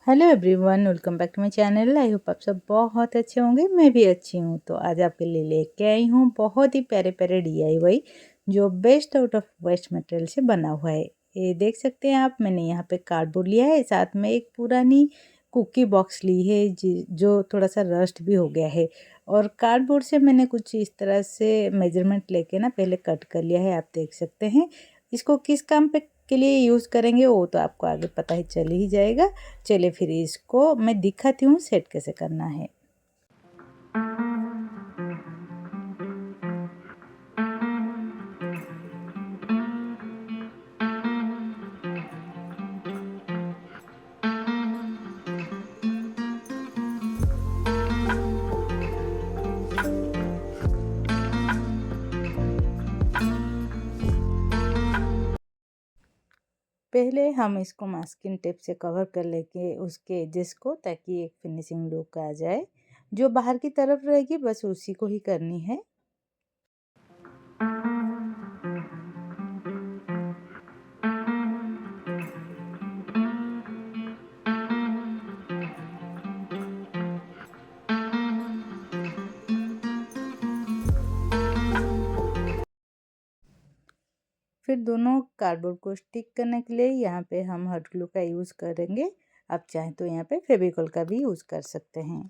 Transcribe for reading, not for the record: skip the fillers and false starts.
Hello everyone, welcome back to my channel. I hope आप सब बहुत अच्छे होंगे। मैं भी अच्छी हूँ। तो आज आपके लिए लेके आई हूँ बहुत ही प्यारे प्यारे डीआईवाई जो best out of waste material से बना हुआ है। ये देख सकते हैं आप। मैंने यहाँ पे कार्डबोर्ड लिया है, साथ में एक पुरानी कुकी बॉक्स ली है जो थोड़ा सा रस्ट भी हो गया है। और कार्डबोर्ड से मैंने कुछ इस तरह से मेजरमेंट लेके ना पहले कट कर लिया है। आप देख सकते हैं। इसको किस काम पे के लिए यूज़ करेंगे वो तो आपको आगे पता ही चल ही जाएगा। चलिए फिर इसको मैं दिखाती हूँ सेट कैसे करना है। पहले हम इसको मास्किंग टेप से कवर कर लेंगे उसके एजेस को, ताकि एक फिनिशिंग लुक आ जाए। जो बाहर की तरफ रहेगी बस उसी को ही करनी है। फिर दोनों कार्डबोर्ड को स्टिक करने के लिए यहाँ पे हम हॉट ग्लू का यूज़ करेंगे। आप चाहें तो यहाँ पे फेविकॉल का भी यूज़ कर सकते हैं।